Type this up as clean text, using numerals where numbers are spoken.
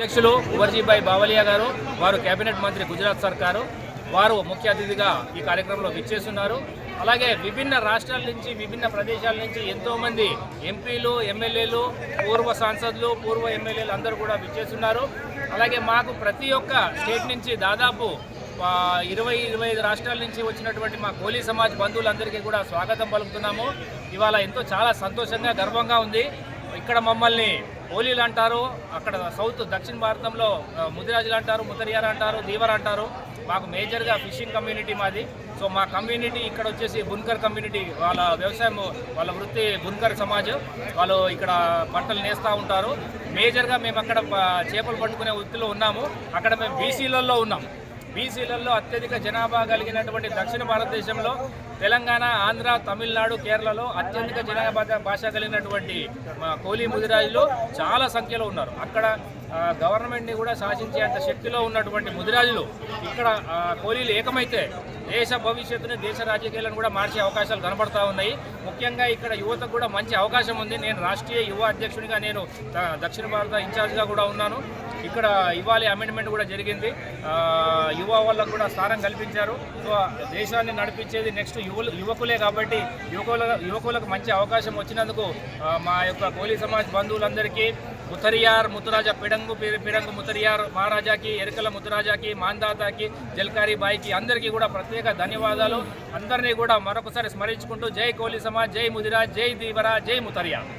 అధ్యక్షులు కువర్జీభాయ్ బావలియా గారు, వారు కేబినెట్ మంత్రి గుజరాత్ సర్కారు, వారు ముఖ్య అతిథిగా ఈ కార్యక్రమంలో విచ్చేస్తున్నారు. అలాగే విభిన్న రాష్ట్రాల నుంచి, విభిన్న ప్రదేశాల నుంచి ఎంతోమంది ఎంపీలు, ఎమ్మెల్యేలు, పూర్వ సాంసదులు, పూర్వ ఎమ్మెల్యేలు అందరూ కూడా విచ్చేస్తున్నారు. అలాగే మాకు ప్రతి ఒక్క స్టేట్ నుంచి దాదాపు 20-25 రాష్ట్రాల నుంచి వచ్చినటువంటి మా కోలీ సమాజ్ బంధువులందరికీ కూడా స్వాగతం పలుకుతున్నాము. ఇవాళ చాలా సంతోషంగా, గర్వంగా ఉంది. ఇక్కడ మమ్మల్ని కోలీలు అంటారు, అక్కడ దక్షిణ భారతంలో ముదిరాజులు అంటారు, ముతరియారు అంటారు, దీవర్ అంటారు. మాకు మేజర్గా ఫిషింగ్ కమ్యూనిటీ మాది. సో మా కమ్యూనిటీ ఇక్కడ వచ్చేసి బున్కర్ కమ్యూనిటీ, వాళ్ళ వ్యవసాయం, వాళ్ళ వృత్తి బున్కర్ సమాజ్. వాళ్ళు ఇక్కడ పంటలు నేస్తూ ఉంటారు. మేజర్గా మేము అక్కడ చేపలు పట్టుకునే వృత్తిలో ఉన్నాము. అక్కడ మేము బీసీలలో ఉన్నాం. బీసీలలో అత్యధిక జనాభా కలిగినటువంటి దక్షిణ భారతదేశంలో తెలంగాణ, ఆంధ్ర, తమిళనాడు, కేరళలో అత్యధిక జనాభా భాష కలిగినటువంటి కోలీ ముదిరాజులు చాలా సంఖ్యలో ఉన్నారు. అక్కడ గవర్నమెంట్ని కూడా శాసించేంత శక్తిలో ఉన్నటువంటి ముదిరాజులు ఇక్కడ కోలీలు ఏకమైతే దేశ భవిష్యత్తుని, దేశ రాజకీయాలను కూడా మార్చే అవకాశాలు కనబడతా ఉన్నాయి. ముఖ్యంగా ఇక్కడ యువతకు కూడా మంచి అవకాశం ఉంది. నేను రాష్ట్రీయ యువ అధ్యక్షునిగా, నేను దక్షిణ భారత ఇన్ఛార్జ్గా కూడా ఉన్నాను. ఇక్కడ ఇవాళ అమెండ్మెంట్ కూడా జరిగింది. యువ వాళ్ళకు కూడా స్థానం కల్పించారు. సో దేశాన్ని నడిపించేది నెక్స్ట్ యువకులే కాబట్టి యువకులకు మంచి అవకాశం వచ్చినందుకు మా యొక్క కోలీ సమాజ్ బంధువులందరికీ, ముతరియార్, ముతురాజా, పిడంగు ముతరియార్ మహారాజాకి, ఎరకల ముతురాజాకి, మాందాతాకి, జల్కారీ బాయికి అందరికీ కూడా ప్రత్యేక ధన్యవాదాలు. అందరినీ కూడా మరొకసారి స్మరించుకుంటూ జై కోలీ సమాజ్, జై ముదిరాజ్, జై దీవరా, జై ముతరియార్.